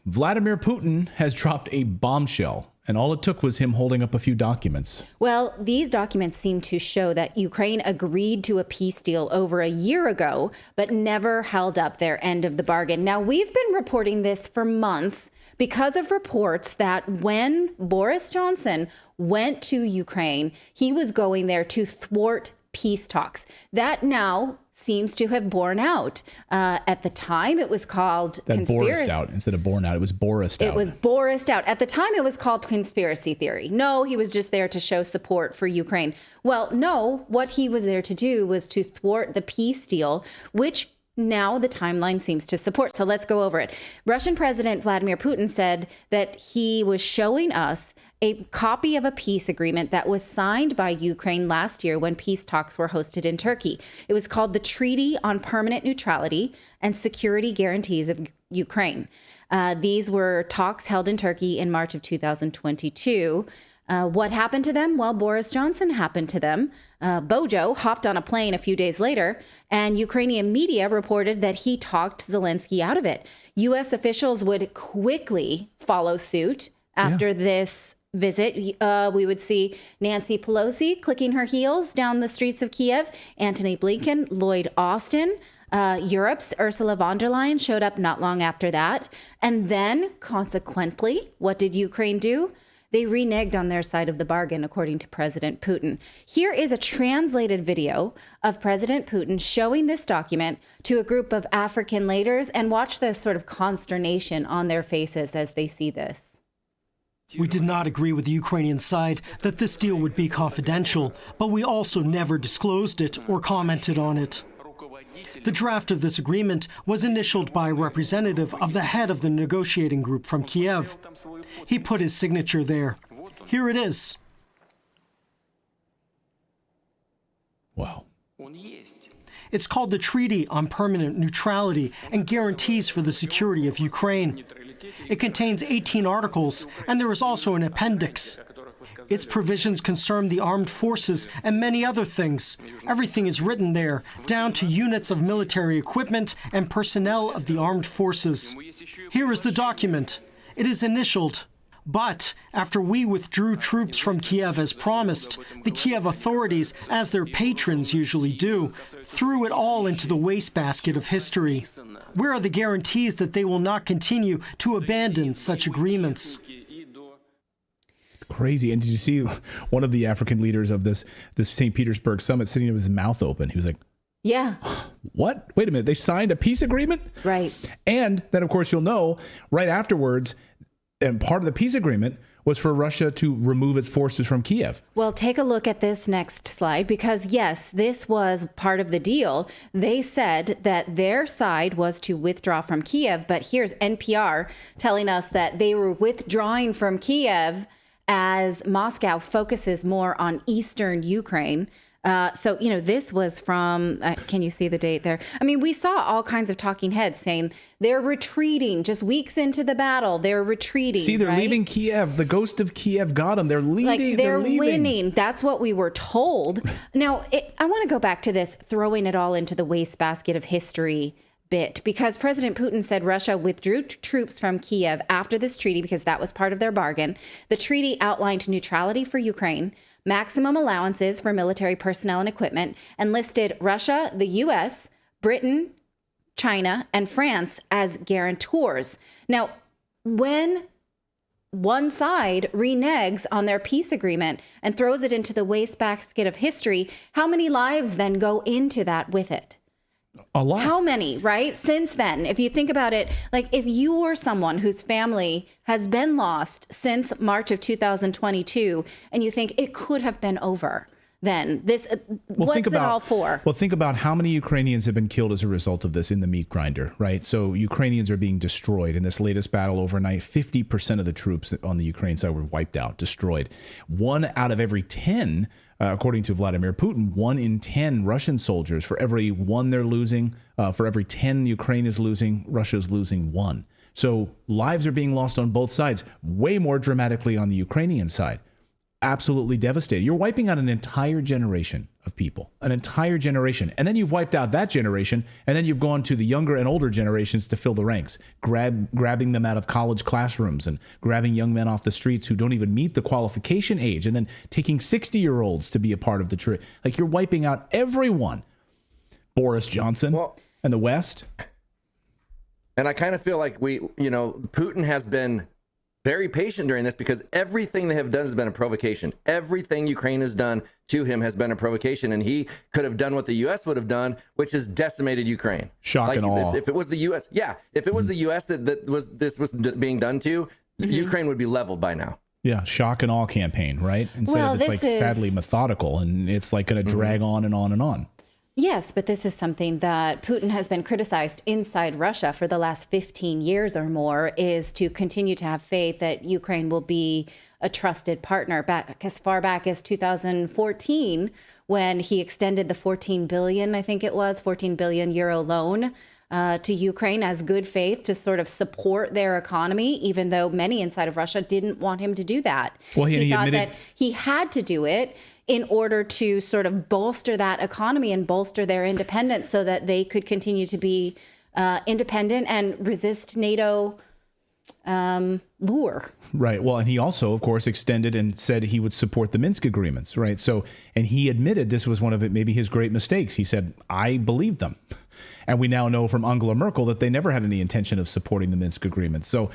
Vladimir Putin has dropped a bombshell, and all it took was him holding up a few documents. Well, these documents seem to show that Ukraine agreed to a peace deal over a year ago, but never held up their end of the bargain. Now, we've been reporting this for months because of reports that when Boris Johnson went to Ukraine, he was going there to thwart peace talks. That now seems to have borne out. At the time, it was called conspiracy. Borised out instead of borne out. It was Borised out. It was Borised out. At the time, it was called conspiracy theory. No, he was just there to show support for Ukraine. Well, no, what he was there to do was to thwart the peace deal, which now the timeline seems to support. So let's go over it. Russian President Vladimir Putin said that he was showing us a copy of a peace agreement that was signed by Ukraine last year when peace talks were hosted in Turkey. It was called the Treaty on Permanent Neutrality and Security Guarantees of Ukraine. These were talks held in Turkey in March of 2022. What happened to them? Well, Boris Johnson happened to them. Bojo hopped on a plane a few days later, and Ukrainian media reported that he talked Zelensky out of it. U.S. officials would quickly follow suit after this visit. We would see Nancy Pelosi clicking her heels down the streets of Kyiv, Antony Blinken, Lloyd Austin. Europe's Ursula von der Leyen showed up not long after that. And then, consequently, what did Ukraine do? They reneged on their side of the bargain, according to President Putin. Here is a translated video of President Putin showing this document to a group of African leaders, and watch the sort of consternation on their faces as they see this. We did not agree with the Ukrainian side that this deal would be confidential, but we also never disclosed it or commented on it. The draft of this agreement was initialed by a representative of the head of the negotiating group from Kyiv. He put his signature there. Here it is. Wow. It's called the Treaty on Permanent Neutrality and Guarantees for the Security of Ukraine. It contains 18 articles, and there is also an appendix. Its provisions concern the armed forces and many other things. Everything is written there, down to units of military equipment and personnel of the armed forces. Here is the document. It is initialed. But after we withdrew troops from Kyiv as promised, the Kyiv authorities, as their patrons usually do, threw it all into the wastebasket of history. Where are the guarantees that they will not continue to abandon such agreements? It's crazy. And did you see one of the African leaders of this St. Petersburg summit sitting with his mouth open? He was like, yeah. What? Wait a minute. They signed a peace agreement? Right. And then, of course, you'll know right afterwards, and part of the peace agreement was for Russia to remove its forces from Kyiv. Well, take a look at this next slide, because, yes, this was part of the deal. They said that their side was to withdraw from Kyiv. But here's NPR telling us that they were withdrawing from Kyiv as Moscow focuses more on eastern Ukraine. So, this was from, can you see the date there? I mean, we saw all kinds of talking heads saying they're retreating just weeks into the battle. They're retreating. See, they're leaving Kyiv. The ghost of Kyiv got them. They're leaving. Like they're winning. That's what we were told. Now, I want to go back to this throwing it all into the wastebasket of history bit, because President Putin said Russia withdrew troops from Kyiv after this treaty because that was part of their bargain. The treaty outlined neutrality for Ukraine, maximum allowances for military personnel and equipment, and listed Russia, the U.S., Britain, China, and France as guarantors. Now, when one side reneges on their peace agreement and throws it into the wastebasket of history, how many lives then go into that with it? A lot. How many, right? Since then, if you think about it, like if you were someone whose family has been lost since March of 2022, and you think it could have been over, then this, what's it all for? Well, think about how many Ukrainians have been killed as a result of this in the meat grinder, right? So Ukrainians are being destroyed. In this latest battle overnight, 50% of the troops on the Ukraine side were wiped out, destroyed. 1 out of every 10 according to Vladimir Putin, 1 in 10 Russian soldiers, for every 1 they're losing, for every 10 Ukraine is losing, Russia's losing 1. So lives are being lost on both sides, way more dramatically on the Ukrainian side. absolutely devastated. You're wiping out an entire generation of people, an entire generation. And then you've wiped out that generation, and then you've gone to the younger and older generations to fill the ranks, grabbing them out of college classrooms and grabbing young men off the streets who don't even meet the qualification age, and then taking 60-year-olds to be a part of the trip. Like, you're wiping out everyone. Boris Johnson and the West. And I kind of feel like Putin has been very patient during this, because everything they have done has been a provocation. Everything Ukraine has done to him has been a provocation, and he could have done what the U.S. would have done, which is decimated Ukraine. Shock and awe. If it was the U.S., if it was the U.S. that was being done to, Ukraine would be leveled by now. Yeah, shock and awe campaign, right? Instead of it's sadly methodical, and it's like going to drag on and on and on. Yes, but this is something that Putin has been criticized inside Russia for the last 15 years or more, is to continue to have faith that Ukraine will be a trusted partner. Back as far back as 2014, when he extended the 14 billion euro loan to Ukraine as good faith to sort of support their economy, even though many inside of Russia didn't want him to do that. Well, he thought admitted that he had to do it in order to sort of bolster that economy and bolster their independence so that they could continue to be independent and resist NATO lure. Right. Well, and he also, of course, extended and said he would support the Minsk agreements. Right. So, and he admitted this was one of maybe his great mistakes. He said, I believed them. And we now know from Angela Merkel that they never had any intention of supporting the Minsk agreements. So,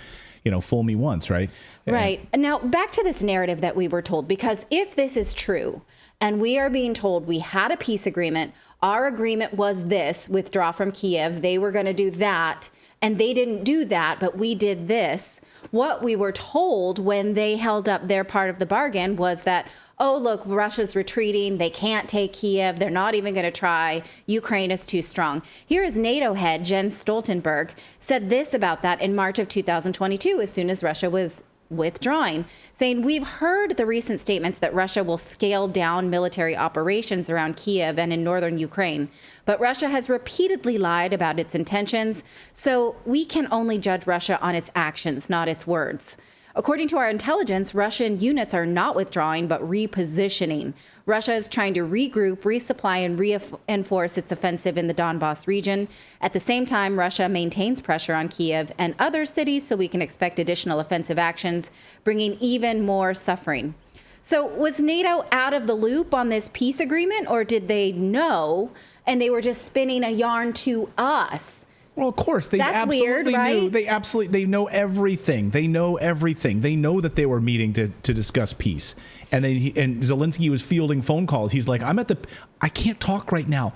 fool me once, right? Right. Now, back to this narrative that we were told, because if this is true, and we are being told we had a peace agreement, our agreement was this, withdraw from Kyiv, they were going to do that, and they didn't do that, but we did this. What we were told when they held up their part of the bargain was that, oh, look, Russia's retreating. They can't take Kyiv. They're not even going to try. Ukraine is too strong. Here is NATO head Jens Stoltenberg said this about that in March of 2022, as soon as Russia was withdrawing, saying, we've heard the recent statements that Russia will scale down military operations around Kyiv and in northern Ukraine. But Russia has repeatedly lied about its intentions, so we can only judge Russia on its actions, not its words. According to our intelligence, Russian units are not withdrawing, but repositioning. Russia is trying to regroup, resupply, and reinforce its offensive in the Donbas region. At the same time, Russia maintains pressure on Kyiv and other cities, so we can expect additional offensive actions, bringing even more suffering. So was NATO out of the loop on this peace agreement, or did they know and they were just spinning a yarn to us? Well, of course, they That's absolutely weird, knew. right? They know everything. They know everything. They know that they were meeting to discuss peace. And Zelensky was fielding phone calls. He's like, I can't talk right now.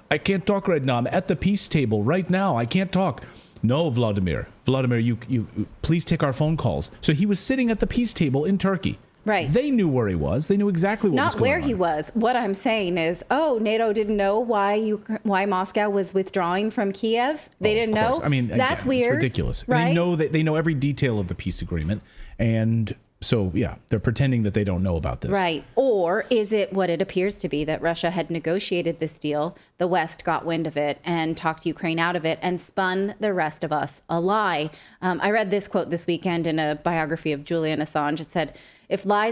I'm at the peace table right now. I can't talk. No, Vladimir, you please take our phone calls. So he was sitting at the peace table in Turkey. Right. They knew where he was. They knew exactly what was going on. Not where he was. What I'm saying is, NATO didn't know why Moscow was withdrawing from Kyiv. They didn't know. I mean, that's again, weird. It's ridiculous. Right? They know every detail of the peace agreement, and so yeah, they're pretending that they don't know about this. Right. Or is it what it appears to be, that Russia had negotiated this deal, the West got wind of it and talked Ukraine out of it and spun the rest of us a lie? I read this quote this weekend in a biography of Julian Assange. It said, if war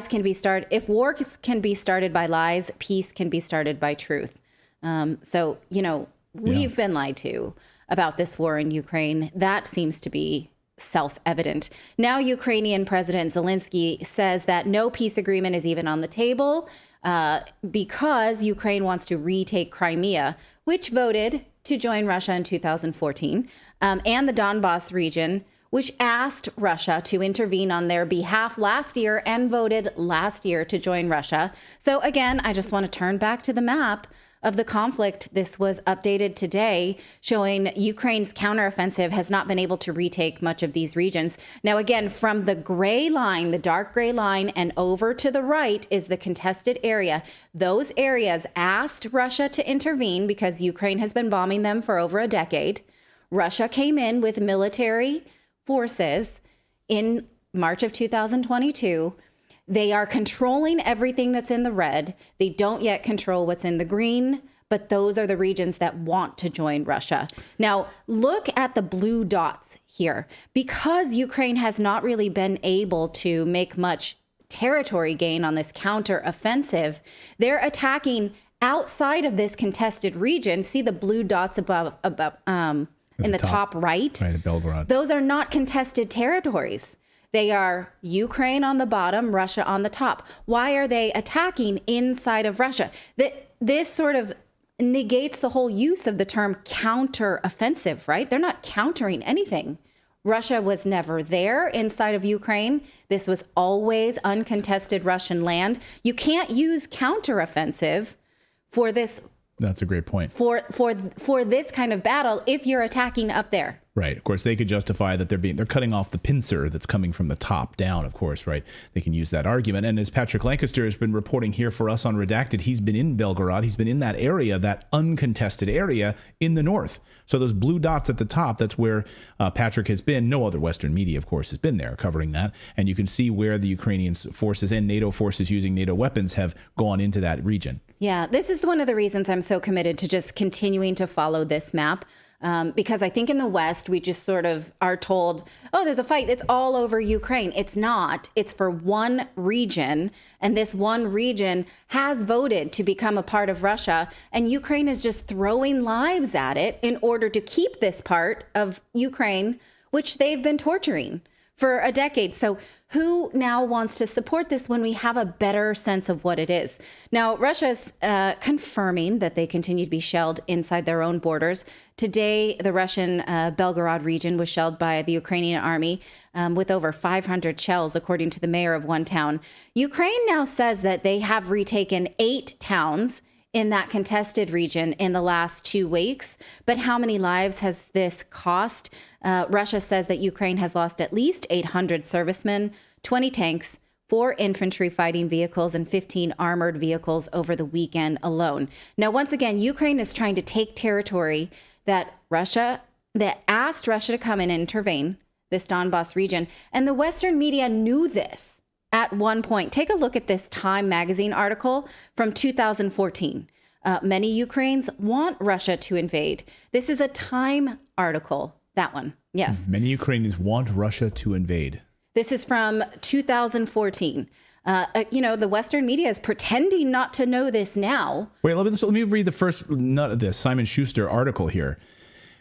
can be started by lies, peace can be started by truth. We've been lied to about this war in Ukraine. That seems to be self-evident. Now, Ukrainian President Zelensky says that no peace agreement is even on the table because Ukraine wants to retake Crimea, which voted to join Russia in 2014, and the Donbas region, which asked Russia to intervene on their behalf last year and voted last year to join Russia. So again, I just want to turn back to the map of the conflict. This was updated today, showing Ukraine's counteroffensive has not been able to retake much of these regions. Now, again, from the gray line, the dark gray line, and over to the right is the contested area. Those areas asked Russia to intervene because Ukraine has been bombing them for over a decade. Russia came in with military forces in March of 2022. They are controlling everything that's in the red. They don't yet control what's in the green, but those are the regions that want to join Russia. Now, look at the blue dots here. Because Ukraine has not really been able to make much territory gain on this counter-offensive. They're attacking outside of this contested region. See the blue dots above in the top right? Right, Belgorod. Those are not contested territories. They are Ukraine on the bottom, Russia on the top. Why are they attacking inside of Russia? This sort of negates the whole use of the term counter-offensive, right? They're not countering anything. Russia was never there inside of Ukraine. This was always uncontested Russian land. You can't use counter-offensive for this. That's a great point. For this kind of battle if you're attacking up there. Right. Of course, they could justify that they're cutting off the pincer that's coming from the top down, of course, right? They can use that argument. And as Patrick Lancaster has been reporting here for us on Redacted, he's been in Belgorod. He's been in that area, that uncontested area in the north. So those blue dots at the top, that's where Patrick has been. No other Western media, of course, has been there covering that. And you can see where the Ukrainian forces and NATO forces using NATO weapons have gone into that region. Yeah, this is one of the reasons I'm so committed to just continuing to follow this map. Because I think in the West, we just sort of are told, oh, there's a fight. It's all over Ukraine. It's not. It's for one region. And this one region has voted to become a part of Russia. And Ukraine is just throwing lives at it in order to keep this part of Ukraine, which they've been torturing for a decade. So who now wants to support this when we have a better sense of what it is? Now, Russia's confirming that they continue to be shelled inside their own borders. Today, the Russian Belgorod region was shelled by the Ukrainian army with over 500 shells, according to the mayor of one town. Ukraine now says that they have retaken 8 towns in that contested region in the last 2 weeks. But how many lives has this cost? Russia says that Ukraine has lost at least 800 servicemen, 20 tanks, 4 infantry fighting vehicles, and 15 armored vehicles over the weekend alone. Now, once again, Ukraine is trying to take territory that asked Russia to come in and intervene, this Donbas region. And the Western media knew this. At one point, take a look at this Time magazine article from 2014. Many Ukrainians want Russia to invade. This is a Time article, that one. Yes. Many Ukrainians want Russia to invade. This is from 2014. The Western media is pretending not to know this now. Wait, let me read the first nut of this Simon Schuster article here.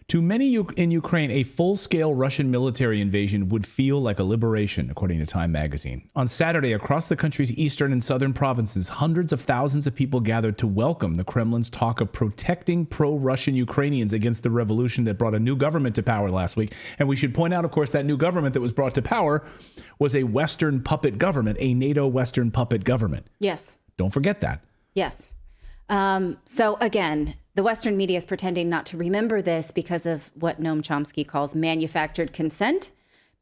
To many in Ukraine, a full-scale Russian military invasion would feel like a liberation, according to Time magazine. On Saturday, across the country's eastern and southern provinces, hundreds of thousands of people gathered to welcome the Kremlin's talk of protecting pro-Russian Ukrainians against the revolution that brought a new government to power last week. And we should point out, of course, that new government that was brought to power was a Western puppet government, a NATO Western puppet government. Yes. Don't forget that. Yes. So again, the Western media is pretending not to remember this because of what Noam Chomsky calls manufactured consent,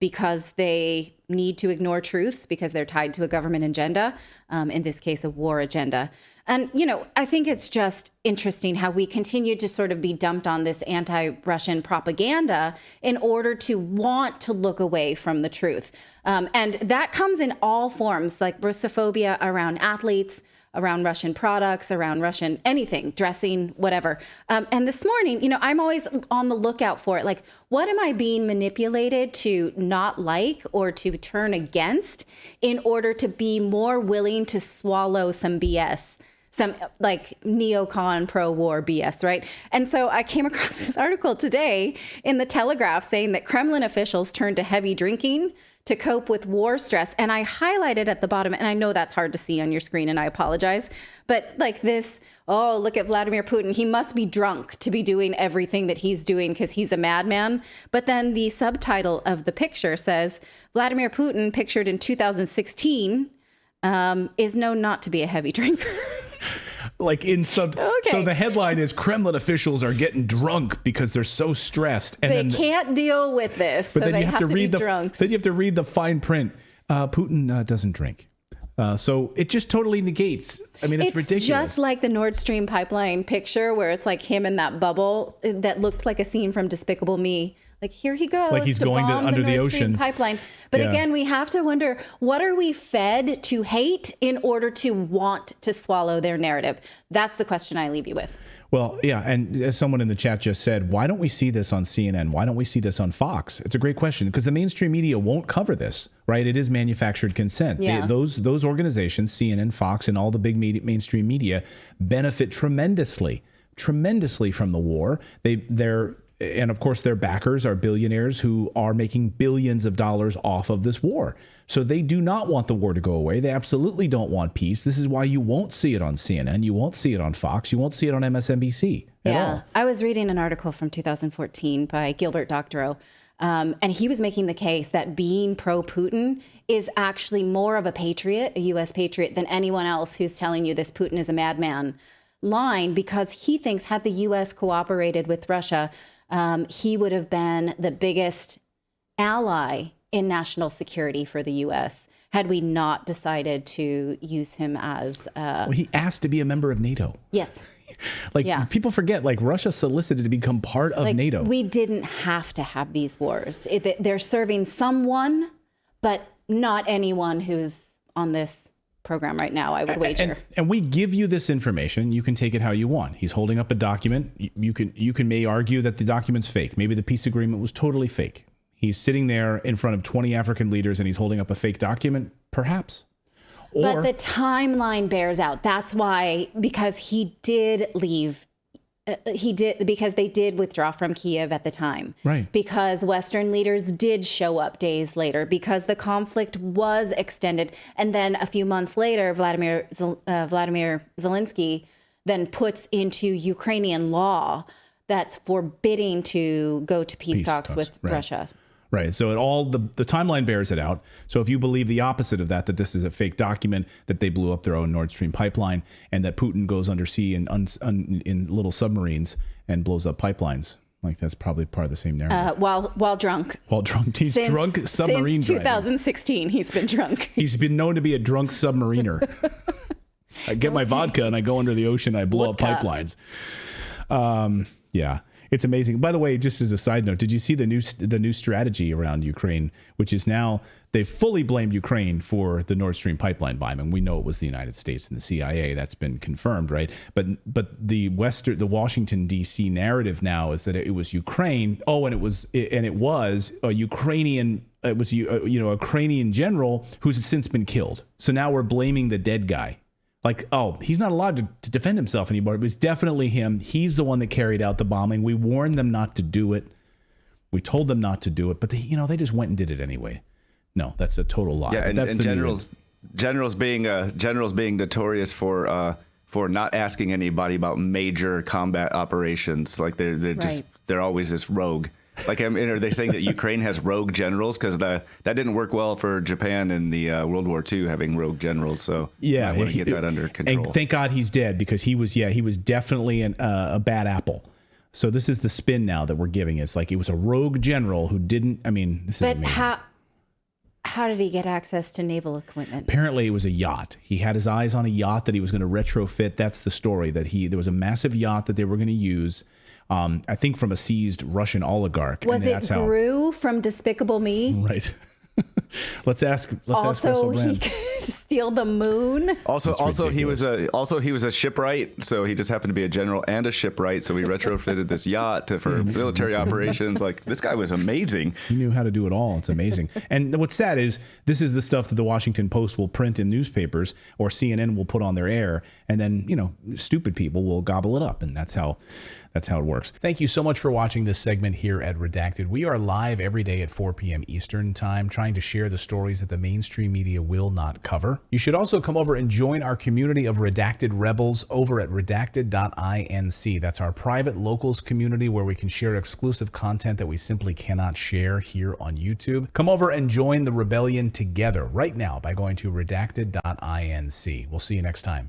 because they need to ignore truths because they're tied to a government agenda, in this case, a war agenda. And, I think it's just interesting how we continue to sort of be dumped on this anti-Russian propaganda in order to want to look away from the truth. And that comes in all forms, like Russophobia around athletes, around Russian products, around Russian anything, dressing, whatever. And this morning, I'm always on the lookout for it. Like, what am I being manipulated to not like or to turn against in order to be more willing to swallow some BS? Some like neocon pro-war BS, right? And so I came across this article today in the Telegraph saying that Kremlin officials turned to heavy drinking to cope with war stress. And I highlighted at the bottom, and I know that's hard to see on your screen, and I apologize, but like this, oh, look at Vladimir Putin. He must be drunk to be doing everything that he's doing because he's a madman. But then the subtitle of the picture says, Vladimir Putin, pictured in 2016, is known not to be a heavy drinker. Okay. So the headline is Kremlin officials are getting drunk because they're so stressed, and they can't deal with this. But so then they you have to read drunks. Then you have to read the fine print. Putin doesn't drink, so it just totally negates. I mean, it's ridiculous. Just like the Nord Stream pipeline picture, where it's like him in that bubble that looked like a scene from Despicable Me. Like, here he goes, like he's going under the Nord Stream ocean pipeline. But again, we have to wonder, what are we fed to hate in order to want to swallow their narrative? That's the question I leave you with. Well, yeah, and as someone in the chat just said, why don't we see this on CNN? Why don't we see this on Fox? It's a great question because the mainstream media won't cover this, right? It is manufactured consent. Yeah. Those organizations, CNN, Fox, and all the big mainstream media benefit tremendously from the war. And of course, their backers are billionaires who are making billions of dollars off of this war. So they do not want the war to go away. They absolutely don't want peace. This is why you won't see it on CNN. You won't see it on Fox. You won't see it on MSNBC at all. I was reading an article from 2014 by Gilbert Doctorow, and he was making the case that being pro-Putin is actually more of a patriot, a U.S. patriot, than anyone else who's telling you this Putin is a madman line, because he thinks had the U.S. cooperated with Russia, he would have been the biggest ally in national security for the U.S. had we not decided to use him as... Well, he asked to be a member of NATO. Yes. People forget, Russia solicited to become part of NATO. We didn't have to have these wars. They're serving someone, but not anyone who's on this program right now, I would wager. And we give you this information. You can take it how you want. He's holding up a document. You may argue that the document's fake. Maybe the peace agreement was totally fake. He's sitting there in front of 20 African leaders and he's holding up a fake document, perhaps. But the timeline bears out. That's why, because he did leave. Because they did withdraw from Kyiv at the time. Right. Because Western leaders did show up days later, because the conflict was extended. And then a few months later, Vladimir Zelensky then puts into Ukrainian law that's forbidding to go to peace talks with Russia. Right. So the timeline bears it out. So if you believe the opposite of that this is a fake document, that they blew up their own Nord Stream pipeline, and that Putin goes undersea in little submarines and blows up pipelines, that's probably part of the same narrative. While drunk. While drunk. He's drunk submarine since 2016, he's been drunk. He's been known to be a drunk submariner. I get my vodka and I go under the ocean and I blow up pipelines. Yeah. It's amazing. By the way, just as a side note, did you see the new strategy around Ukraine, which is now they've fully blamed Ukraine for the Nord Stream pipeline bombing? We know it was the United States and the CIA. That's been confirmed, right? But the Washington D.C. narrative now is that it was Ukraine. Oh, and it was a Ukrainian. It was a Ukrainian general who's since been killed. So now we're blaming the dead guy. He's not allowed to defend himself anymore. It was definitely him. He's the one that carried out the bombing. We warned them not to do it. We told them not to do it, but they just went and did it anyway. No, that's a total lie. Yeah, and generals being notorious for not asking anybody about major combat operations. They're always this rogue. Are they saying that Ukraine has rogue generals? Because that didn't work well for Japan in the World War II, having rogue generals. So yeah, I want to get that under control. And thank God he's dead, because he was definitely a bad apple. So this is the spin now that we're giving. It's like it was a rogue general who didn't. This is amazing. How did he get access to naval equipment? Apparently, it was a yacht. He had his eyes on a yacht that he was going to retrofit. That's the story. There was a massive yacht that they were going to use. I think from a seized Russian oligarch. Was it Gru from Despicable Me? Right. Let's ask. Also, he could steal the moon. Also, he was a shipwright, so he just happened to be a general and a shipwright. So we retrofitted this yacht for military operations. This guy was amazing. He knew how to do it all. It's amazing. And what's sad is this is the stuff that the Washington Post will print in newspapers, or CNN will put on their air, and then stupid people will gobble it up, and that's how it works. Thank you so much for watching this segment here at Redacted. We are live every day at 4 p.m. Eastern Time, trying to share the stories that the mainstream media will not cover. You should also come over and join our community of Redacted Rebels over at redacted.inc. That's our private locals community where we can share exclusive content that we simply cannot share here on YouTube. Come over and join the rebellion together right now by going to redacted.inc. We'll see you next time.